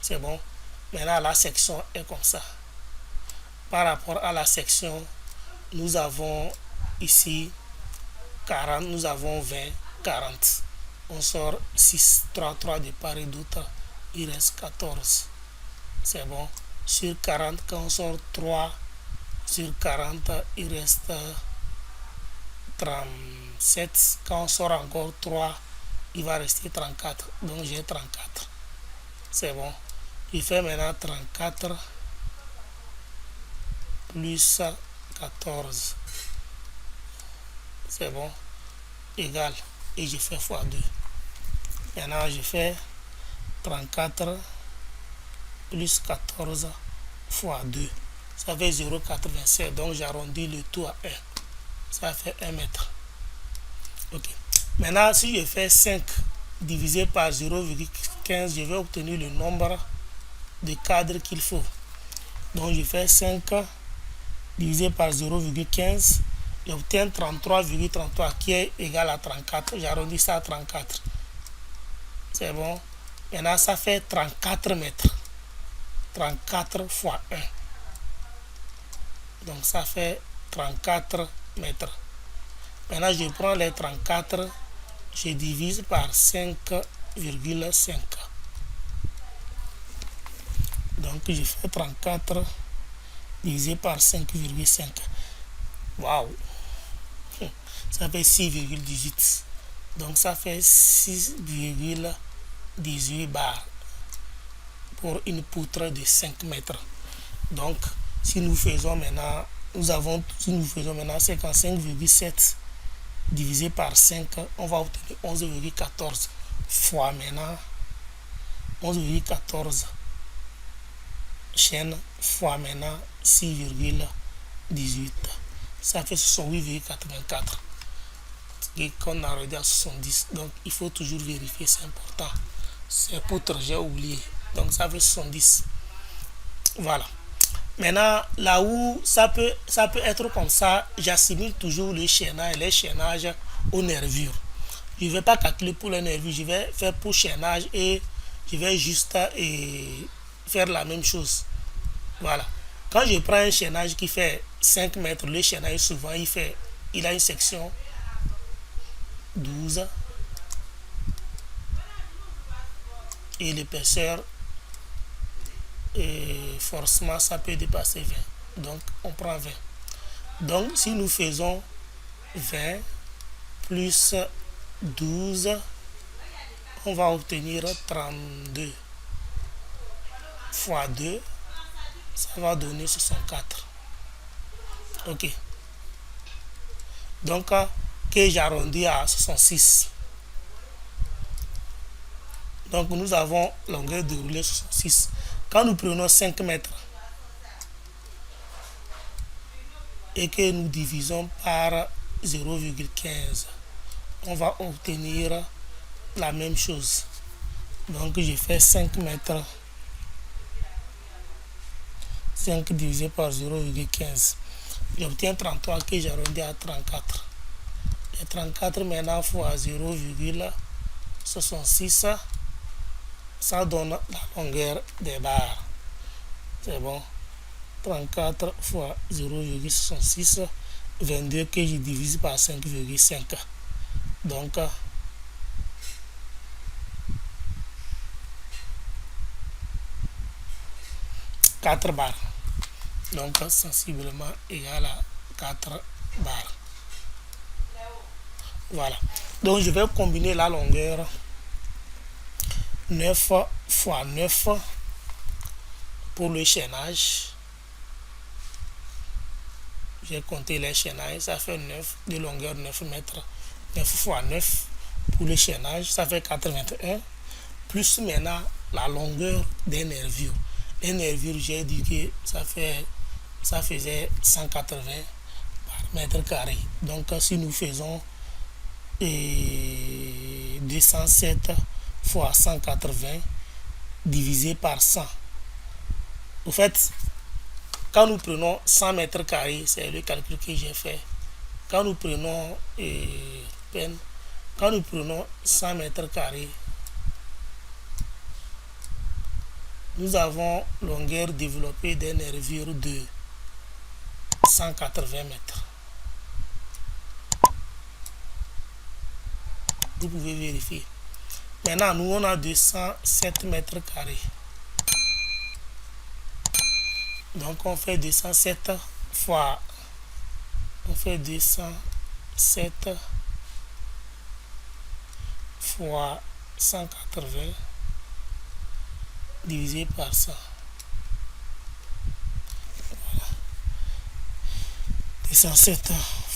C'est bon. Maintenant, la section est comme ça. Par rapport à la section, nous avons ici 40, nous avons 20, 40. On sort 6, 3, 3 de part et d'autre. Il reste 14. C'est bon. Sur 40, quand on sort 3, sur 40, il reste 37. Quand on sort encore 3, il va rester 34. Donc j'ai 34. C'est bon. Il fait maintenant 34 plus 14. C'est bon. Égal. Et je fais fois 2. Maintenant, je fais 34 plus 14 fois 2. Ça fait 0,87. Donc, j'arrondis le tout à 1. Ça fait 1 mètre. Ok. Maintenant, si je fais 5 divisé par 0,15, je vais obtenir le nombre de cadres qu'il faut. Donc, je fais 5 divisé par 0,15. J'obtiens 33,33 qui est égal à 34. J'arrondis ça à 34. C'est bon. Maintenant, ça fait 34 mètres. 34 fois 1. Donc, ça fait 34 mètres. Maintenant, je prends les 34. Je divise par 5,5. Donc, je fais 34 divisé par 5,5. Waouh! Ça fait 6,18. Donc, ça fait 6,18 18 barres pour une poutre de 5 mètres. Donc, si nous faisons maintenant, si nous faisons maintenant 55,7 divisé par 5, on va obtenir 11,14 fois maintenant 11,14 chaînes fois maintenant 6,18. Ça fait 68,84 et qu'on a arrêté à 70. Donc il faut toujours vérifier, c'est important. C'est poutre, j'ai oublié. Donc ça fait 70. Voilà. Maintenant, là où ça peut être comme ça, j'assimile toujours les chaînages aux nervures. Je ne vais pas calculer pour les nervures, je vais faire pour chaînage et je vais juste faire la même chose. Voilà. Quand je prends un chaînage qui fait 5 mètres, le chaînage souvent il a une section 12 et l'épaisseur, et forcément ça peut dépasser 20. Donc on prend 20. Donc si nous faisons 20 plus 12, on va obtenir 32 fois 2, ça va donner 64. Ok. Donc que j'arrondis à 66. Donc nous avons longueur de rouler 66. Quand nous prenons 5 mètres et que nous divisons par 0,15, on va obtenir la même chose. Donc je fais 5 mètres, 5 divisé par 0,15. J'obtiens 33 que j'arrondis à 34. Et 34 maintenant fois 0,66, ça donne la longueur des barres. C'est bon. 34 fois 0,66, 22 que je divise par 5,5. Donc 4 barres. Donc sensiblement égal à 4 barres. Voilà. Donc je vais combiner la longueur 9 fois 9 pour le chaînage. J'ai compté les chaînages, ça fait 9 de longueur 9 mètres. 9 fois 9 pour le chaînage, ça fait 81. Plus maintenant la longueur des nervures. Les nervures, j'ai dit que ça faisait 180 par mètre carré. Donc si nous faisons 207 fois 180 divisé par 100. Au fait, quand nous prenons 100 mètres carrés, c'est le calcul que j'ai fait. Quand nous prenons 100 mètres carrés, nous avons longueur développée des nervures de 180 mètres. Vous pouvez vérifier. Maintenant, nous on a 207 mètres carrés. Donc on fait 207 fois 180 divisé par 100. Voilà. 207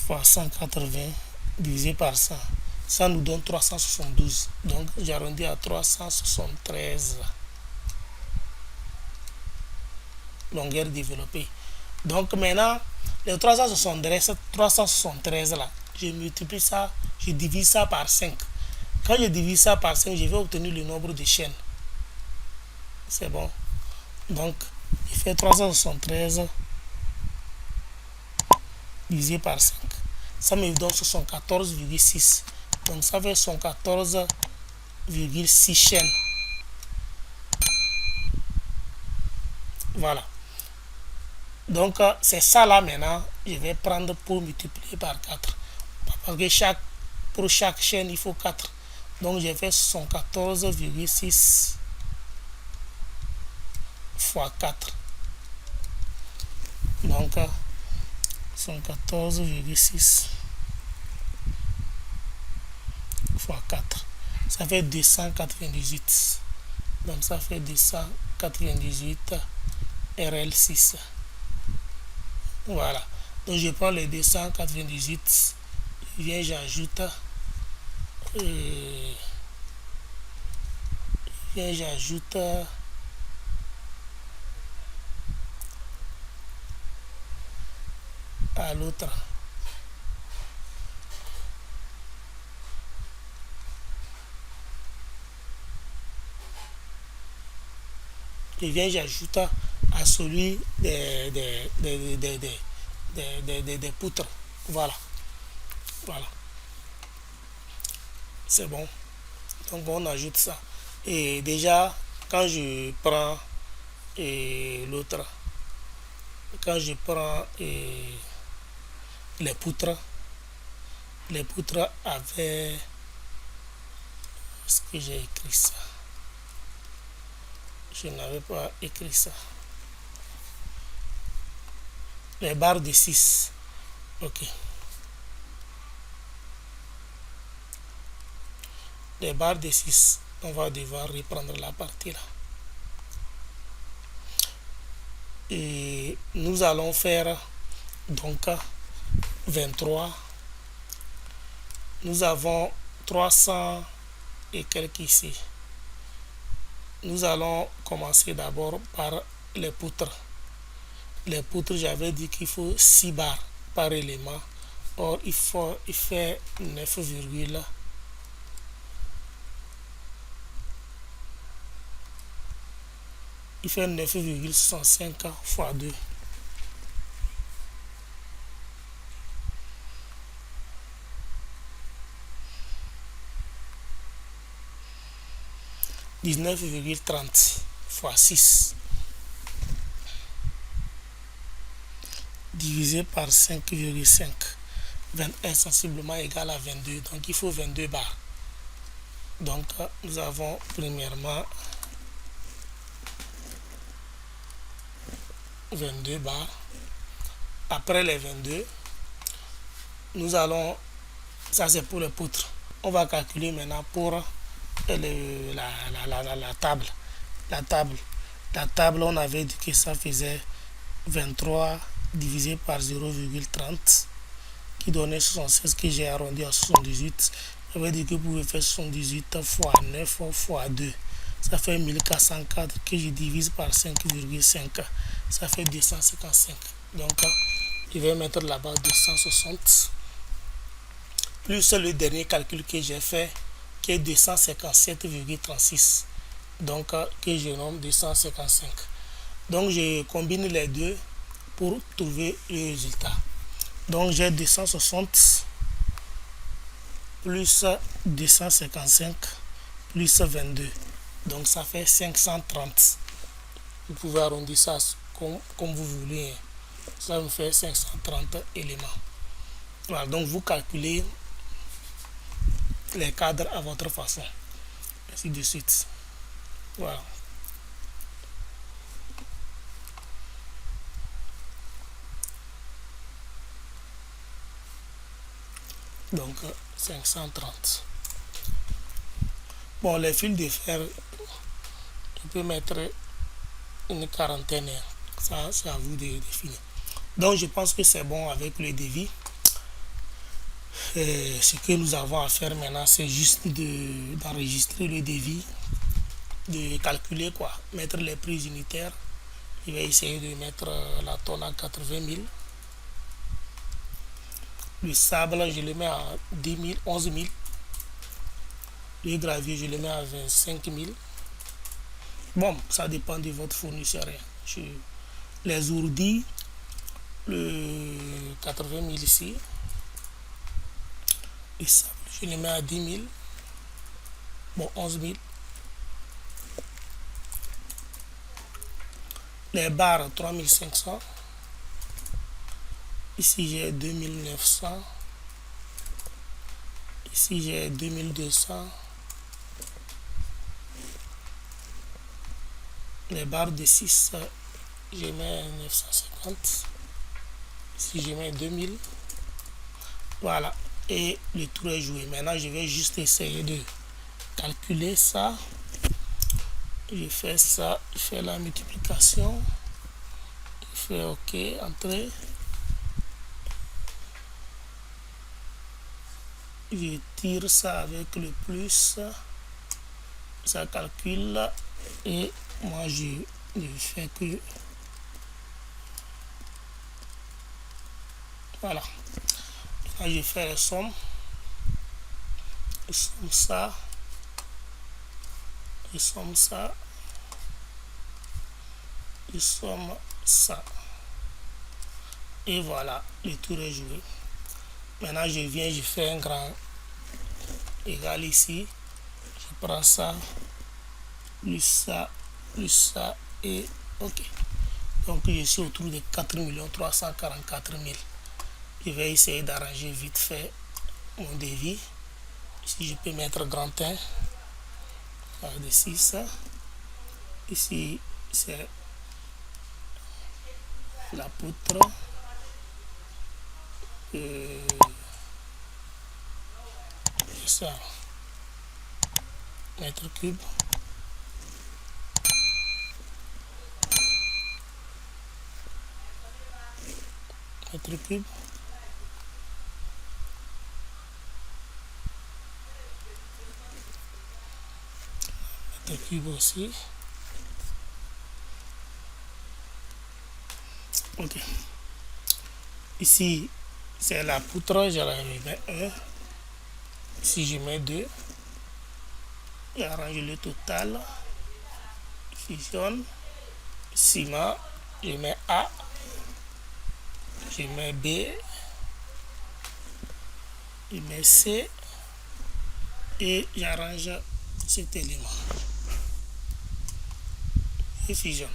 fois 180 divisé par 100. Ça nous donne 372. Donc j'arrondis à 373. Longueur développée. Donc maintenant, les 373 là, je multiplie ça, je divise ça par 5. Quand je divise ça par 5, je vais obtenir le nombre de chaînes. C'est bon. Donc, je fais 373 divisé par 5. Ça me donne 74,6. Donc, ça fait 74,6 chaînes. Voilà. Donc, c'est ça là maintenant, je vais prendre pour multiplier par 4. Parce que pour chaque chaîne, il faut 4. Donc, j'ai fait 74,6 fois 4. Donc, 114,6 fois 4. ça fait 298. Donc ça fait 298 RL6. Voilà. Donc je prends les 298, j'ajoute à l'autre. J'ajoute à celui des poutres. Voilà. C'est bon. Donc on ajoute ça. Et déjà, quand je prends l'autre, quand je prends les poutres avaient... Est-ce que j'ai écrit ça? Je n'avais pas écrit ça. Les barres de 6. Ok. Les barres de 6. On va devoir reprendre la partie là. Et nous allons faire donc 23. Nous avons 300 et quelques ici. Nous allons commencer d'abord par les poutres. Les poutres, j'avais dit qu'il faut 6 barres par élément. Or, il fait 9, il fait 9,65 fois 2. « 19,30 fois 6 divisé par 5,5. 21 sensiblement égal à 22. Donc il faut 22 barres. Donc nous avons premièrement 22 barres. Après les 22, nous allons, ça c'est pour les poutres. On va calculer maintenant pour la table. La table, on avait dit que ça faisait 23 divisé par 0,30 qui donnait 76 que j'ai arrondi à 78. Ça veut dire que vous pouvez faire 78 fois 9 fois 2. Ça fait 1404 que je divise par 5,5. Ça fait 255. Donc, je vais mettre là-bas 260. Plus le dernier calcul que j'ai fait, qui est 257,36. Donc, que je nomme 255. Donc, je combine les deux pour trouver le résultat. Donc, j'ai 260 plus 255 plus 22. Donc, ça fait 530. Vous pouvez arrondir ça comme vous voulez. Ça me fait 530 éléments. Voilà, donc vous calculez les cadres à votre façon. Ainsi de suite. Voilà. Donc 530. Bon, les fils de fer, je peux mettre une quarantaine. Ça, c'est à vous de définir. Donc, je pense que c'est bon avec le devis. Ce que nous avons à faire maintenant, c'est juste d'enregistrer le devis, de calculer quoi, mettre les prix unitaires. Je vais essayer de mettre la tonne à 80 000. Le sable, je le mets à 10 000, 11 000. Le gravier, je le mets à 25 000. Bon, ça dépend de votre fournisseur. Les ourdis, le 80 000 ici. Le sable, je le mets à 10 000. Bon, 11 000. Les barres, 3 500. Ici, j'ai 2 900. Ici, j'ai 2 200. Les barres de 6, je mets 950. Ici, je mets 2000. Voilà. Et le tour est joué. Maintenant, je vais juste essayer de calculer ça. Je fais ça, je fais la multiplication, je fais OK, entrée. Je tire ça avec le plus, ça calcule et moi je fais que voilà. Là, je fais les sommes. Je somme ça, je somme ça, je somme ça. Et voilà, le tour est joué. Maintenant, je viens, je fais un grand égal ici. Je prends ça, plus ça, et OK. Donc, je suis autour de 4 344 000. Je vais essayer d'arranger vite fait mon devis. Si je peux mettre grand 1, de 6. Ici, c'est la poutre. Ça, mètre cube. Mètre cube. Mètre cube aussi. OK. Ici, c'est la poutre. Je mets 1. Ici, je mets 2. J'arrange le total. Fusionne. Ciment. Je mets A. Je mets B. Je mets C. Et j'arrange cet élément. Et fusionne.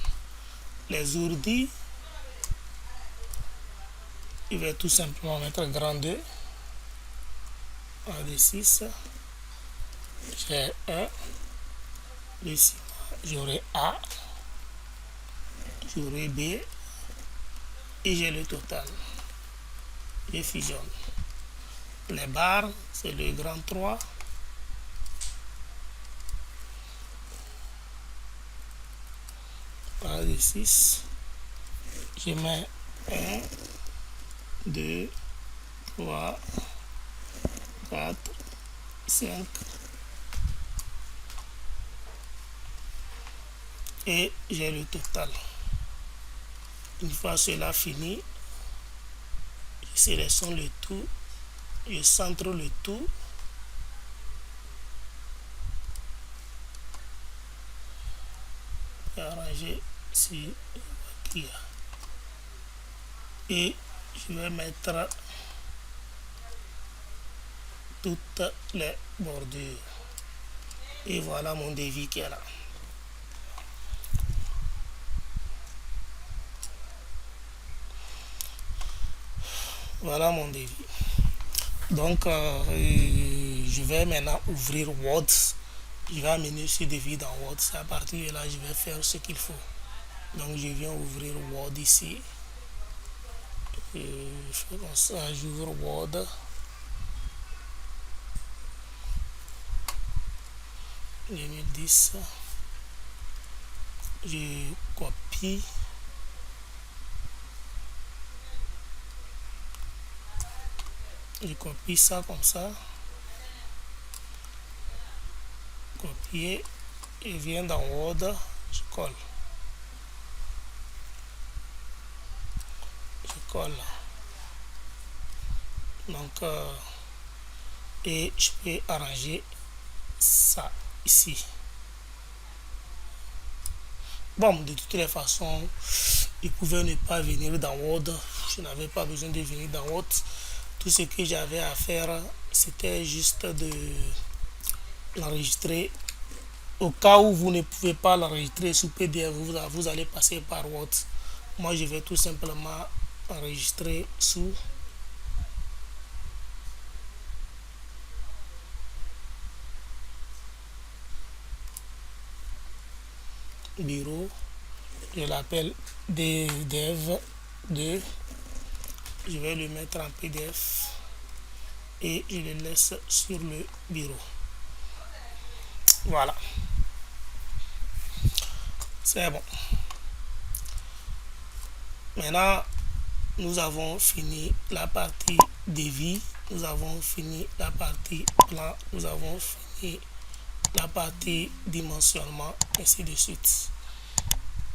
Les ourdis, je vais tout simplement mettre grand 2. 1 de 6. J'ai 1. Le ciment, j'aurai A. J'aurai B. Et j'ai le total. Je fusionne. Les barres, c'est le grand 3. Un de 6. Je mets 1, 2, 3, 4, 5. Et j'ai le total. Une fois cela fini, je sélectionne le tout, je centre le tout. Et arranger ici et je vais mettre toutes les bordures. Et voilà mon devis qui est là. Voilà mon devis. Donc, je vais maintenant ouvrir Word. Je vais amener ce devis dans Word. C'est à partir de là, je vais faire ce qu'il faut. Donc, je viens ouvrir Word ici. Je fais comme ça, j'ouvre Word. « 2010 ». Je copie. Je copie ça comme ça. Copier et viens dans Word, je colle. Je colle. Donc, et je peux arranger ça ici. Bon, de toutes les façons, je pouvais ne pas venir dans Word. Je n'avais pas besoin de venir dans Word. Tout ce que j'avais à faire, c'était juste de l'enregistrer. Au cas où vous ne pouvez pas l'enregistrer sous PDF, vous allez passer par Word. Moi, je vais tout simplement enregistrer sous bureau. Je l'appelle dev 2. Je vais le mettre en PDF et je le laisse sur le bureau. Voilà, c'est bon. Maintenant, nous avons fini la partie devis, nous avons fini la partie plan, nous avons fini la partie dimensionnement, ainsi de suite.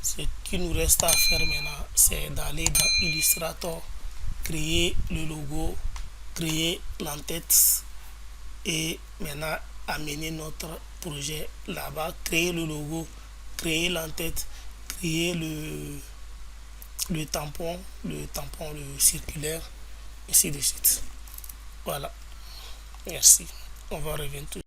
Ce qui nous reste à faire maintenant, c'est d'aller dans Illustrator, créer le logo, créer l'entête et maintenant amener notre projet là-bas, créer le logo, créer l'entête, créer le tampon, le circulaire, ainsi de suite. Voilà, merci. On va revenir tout